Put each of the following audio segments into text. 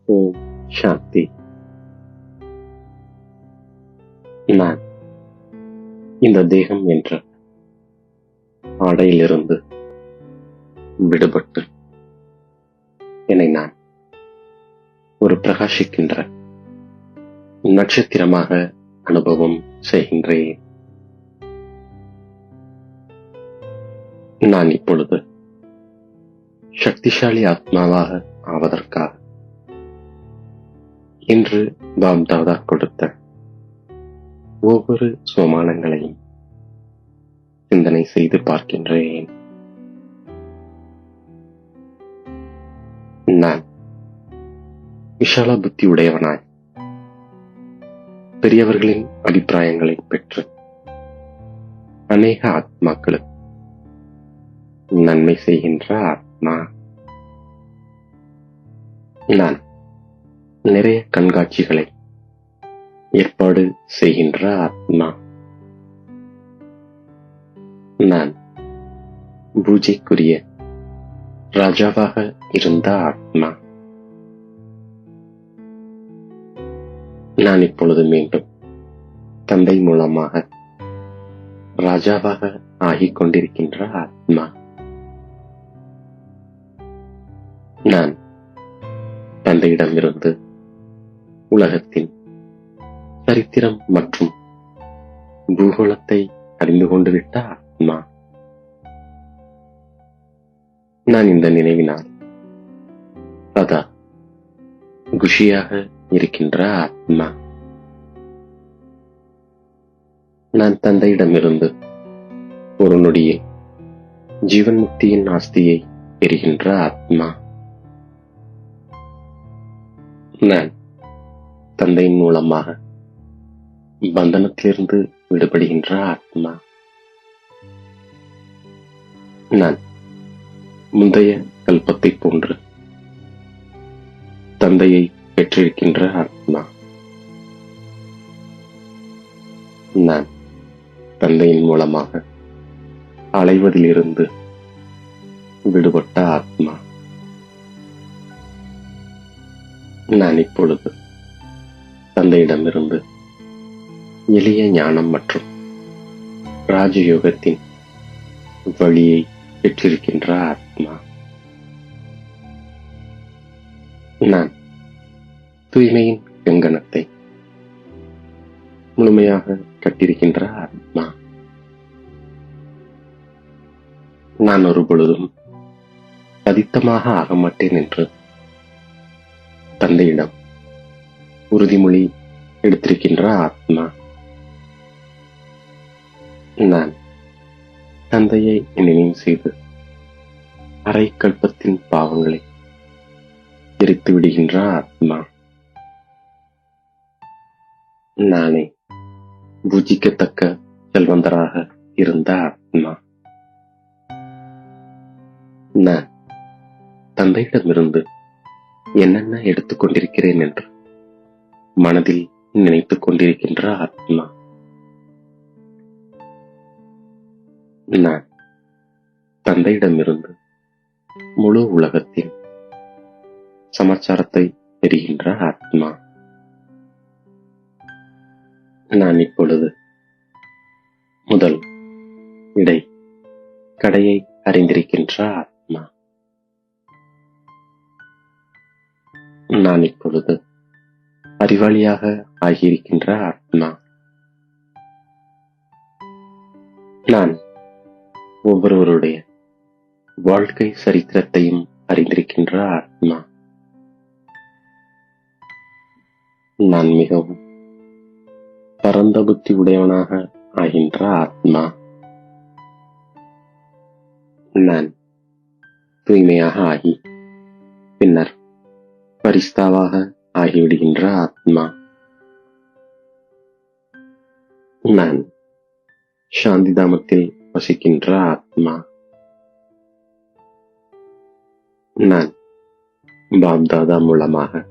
ஓம் சாந்தி. நான் இந்த தேகம் என்ற ஆடையிலிருந்து விடுபட்டு என்னை நான் ஒரு பிரகாசிக்கின்ற நட்சத்திரமாக அனுபவம் செய்கின்றேன். நான் இப்பொழுது சக்திசாலி ஆத்மாவாக ஆவதற்காக இன்று பாப்தாதா கொடுத்த ஒவ்வொரு சோமானங்களையும் சிந்தனை செய்து பார்க்கின்றேன். நான் விஷால புத்தி உடையவனாய் பெரியவர்களின் அபிப்பிராயங்களை பெற்று அநேக ஆத்மாக்களுக்கு நன்மை செய்கின்ற ஆத்மா. நான் நிறைய கண்காட்சிகளை ஏற்பாடு செய்கின்ற ஆத்மா. நான் பூஜைக்குரிய ராஜாவாக இருந்த ஆத்மா. நான் இப்பொழுது மீண்டும் தந்தை மூலமாக ராஜாவாக ஆகிக் கொண்டிருக்கின்ற ஆத்மா. நான் தந்தையிடமிருந்து உலகத்தின் சரித்திரம் மற்றும் பூகோளத்தை அறிந்து கொண்டு விட்ட ஆத்மா. நான் இந்த நினைவினால் சதா குஷியாக இருக்கின்ற ஆத்மா. நான் தந்தையிடமிருந்து ஒரு நொடியில் ஜீவன் முக்தியின் ஆஸ்தியை பெறுகின்ற ஆத்மா. நான் தந்தையின் மூலமாக பந்தனத்திலிருந்து விடுபடுகின்ற ஆத்மா. நான் முந்தைய கல்பத்தை போன்று தந்தையை பெற்றிருக்கின்ற ஆத்மா. நான் தந்தையின் மூலமாக அலைவதிலிருந்து விடுபட்ட ஆத்மா. நான் இப்பொழுது தந்தையிடமிருந்து எளிய ஞானம் மற்றும் ராஜயோகத்தின் வழியை பெற்றிருக்கின்ற ஆத்மா. நான் தூய்மையின் கங்கணத்தை முழுமையாக கட்டிருக்கின்ற ஆத்மா. நான் ஒரு பொழுதும் பதித்தமாக ஆக மாட்டேன் என்று தந்தையிடம் உறுதிமொழி எடுத்திருக்கின்ற ஆத்மா. நான் தந்தையை நினைவு செய்து அரை கல்பத்தின் பாவங்களை எரித்து விடுகின்ற ஆத்மா. நானே பூஜிக்கத்தக்க செல்வந்தராக இருந்த ஆத்மா. நான் தந்தையிடமிருந்து என்னென்ன எடுத்துக் கொண்டிருக்கிறேன் என்று மனதில் நினைத்துக் கொண்டிருக்கின்ற ஆத்மா. நான் தந்தையிடமிருந்து முழு உலகத்தின் சமாச்சாரத்தை பெறுகின்ற ஆத்மா. நான் இப்பொழுது முதல் இடை கடையை அறிந்திருக்கின்ற ஆத்மா. நான் இப்பொழுது அறிவாளியாக ஆகியிருக்கின்ற ஆத்மா. நான் ஒவ்வொருவருடைய வாழ்க்கை சரித்திரத்தையும் அறிந்திருக்கின்ற ஆத்மா. நான் மிகவும் பரந்த புத்தி உடையவனாக ஆகின்ற ஆத்மா. நான் தூய்மையாக ஆகி பின்னர் பரிஸ்தாவாக ஆகிவிடுகின்ற ஆத்மா. நான் சாந்திதாமத்தில் வசிக்கின்ற ஆத்மா. நான் பாப்தாதா மூலமாக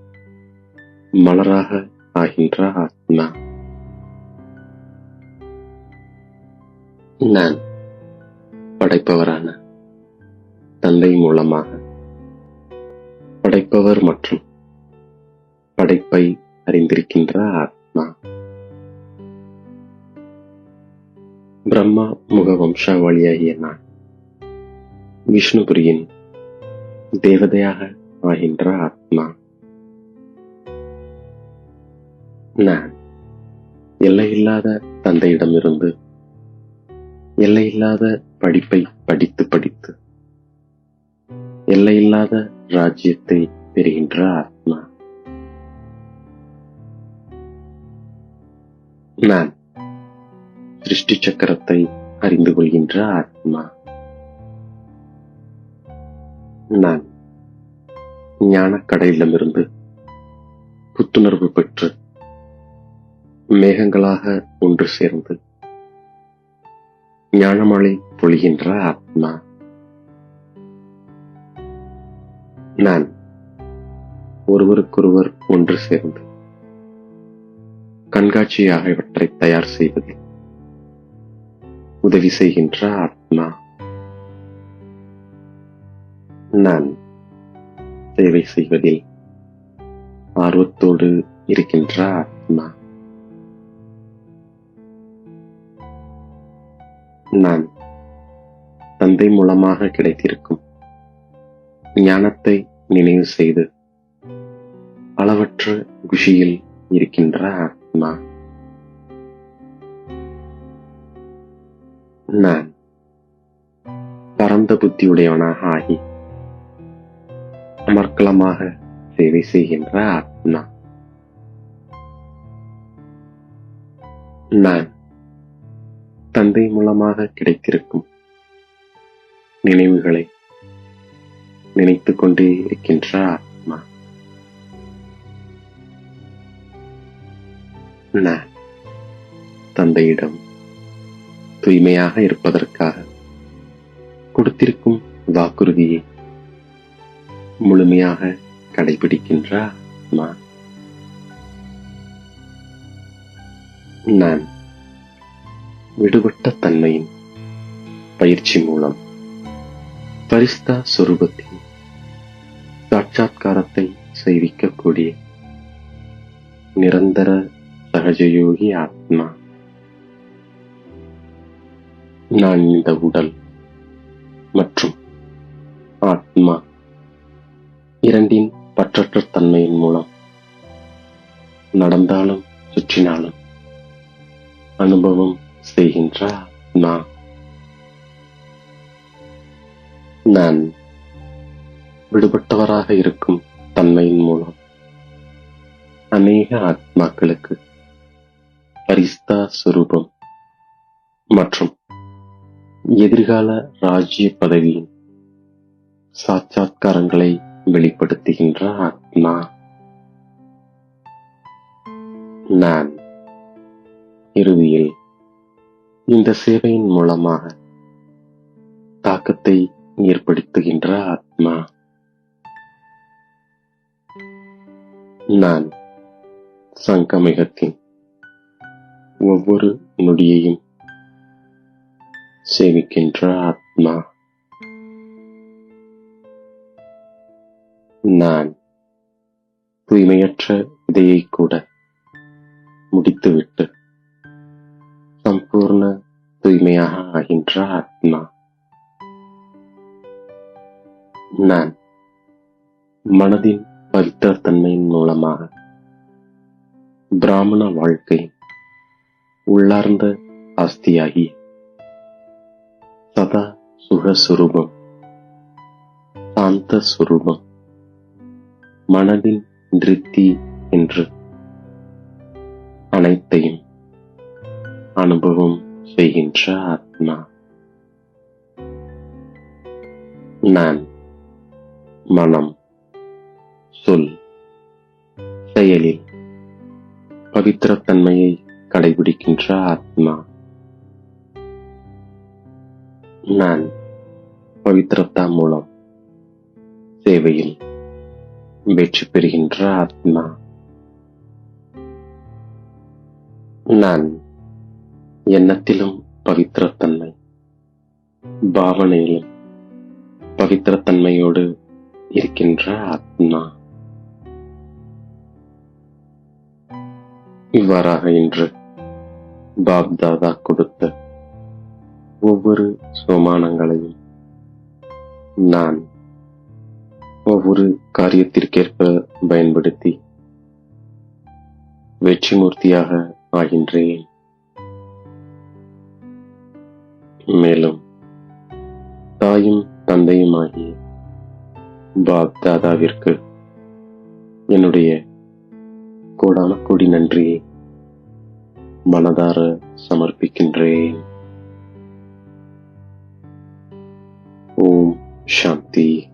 மலராக ஆகின்ற ஆத்மா. நான் படைப்பவரான தந்தை மூலமாக படைப்பவர் மற்றும் படைப்பை அறிந்திருக்கின்ற ஆத்மா. பிரம்மா முக வம்சாவளியாகிய நான் விஷ்ணுபுரியின் தேவதையாக ஆகின்ற ஆத்மா. நான் எல்லையில்லாத தந்தையிடமிருந்து எல்லையில்லாத படிப்பை படித்து படித்து எல்லையில்லாத ராஜ்யத்தை பெறுகின்ற ஆத்மா. நான் சிருஷ்டி சக்கரத்தை அறிந்து கொள்கின்ற ஆத்மா. நான் ஞானக்கடையிடமிருந்து புத்துணர்வு பெற்று மேகங்களாக ஒன்று சேர்ந்து ஞானமழை பொழிகின்ற ஆத்மா. நான் ஒருவருக்கொருவர் ஒன்று சேர்ந்து கண்காட்சியாக இவற்றை தயார் செய்வதில் உதவி செய்கின்ற ஆத்மா. நான் சேவை செய்வதில் ஆர்வத்தோடு இருக்கின்ற ஆத்மா. நான் தந்தை மூலமாக கிடைத்திருக்கும் ஞானத்தை நினைவு செய்து அளவற்ற குஷியில் இருக்கின்ற ஆத்மா. நான் பரந்த புத்தியுடையவனாக ஆகி அமர்க்கலமாக சேவை செய்கின்ற ஆத்மா. நான் தந்தை மூலமாக கிடைத்திருக்கும் நினைவுகளை நினைத்துக் கொண்டே இருக்கின்ற ஆத்மா. நான் தந்தையிடம் தூய்மையாக இருப்பதற்காக கொடுத்திருக்கும் வாக்குறுதியை முழுமையாக கடைபிடிக்கின்ற ஆத்மா. நான் விடுபட்ட தன்மையின் பயிற்சி மூலம் பரிஸ்தா சொரூபத்தின் சாட்சாத்காரத்தை செய்விக்கக்கூடிய நிரந்தர சகஜயோகி ஆத்மா. நான் இந்த உடல் மற்றும் ஆத்மா இரண்டின் பற்றற்ற தன்மையின் மூலம் நடந்தாலும் சுற்றினாலும் அனுபவம் செய்கின்ற ஆத்மா. நான் விடுபட்டவராக இருக்கும் தன்மையின் மூலம் அநேக ஆத்மாக்களுக்கு பரிஸ்தா சுரூபம் மற்றும் எதிர்கால ராஜ்ய பதவியின் சாட்சாத்காரங்களை வெளிப்படுத்துகின்ற ஆத்மா. நான் இறுதியில் இந்த சேவையின் மூலமாக தாக்கத்தை ஏற்படுத்துகின்ற ஆத்மா. நான் சங்கமிகத்தின் ஒவ்வொரு நொடியையும் சேவிக்கின்ற ஆத்மா. நான் தூய்மையற்ற விதையை கூட முடித்துவிட்டு சம்பூர்ண தூய்மையாக ஆகின்ற ஆத்மா. நான் மனதின் பவித்திரத்தன்மையின் மூலமாக பிராமண வாழ்க்கை உள்ளார்ந்த ஆஸ்தியாகி சதா சுகஸ்வரூபம், சாந்த சுரூபம், மனதின் திருப்தி என்று அனைத்தையும் அனுபவம் செய்கின்ற ஆத்மா. நான் மனம், சொல், செயலில் பவித்திரத்தன்மையை கடைபிடிக்கின்ற ஆத்மா. நான் பவித்திரத்தா மூலம் சேவையில் வெற்றி பெறுகின்ற ஆத்மா. நான் எண்ணத்திலும் பவித்திரத்தன்மை, பாவனையிலும் பவித்திரத்தன்மையோடு இருக்கின்ற ஆத்மா. இவ்வாறாக இன்று பாப் தாதா கொடுத்த ஒவ்வொரு சோமானங்களையும் நான் ஒவ்வொரு காரியத்திற்கேற்ப பயன்படுத்தி வெற்றிமூர்த்தியாக ஆகின்றேன். மேலும் தாயும் தந்தையுமாகிய பாப் தாதாவிற்கு என்னுடைய கோடான கோடி நன்றியை மனதார சமர்ப்பிக்கின்றேன். ஓம் சாந்தி.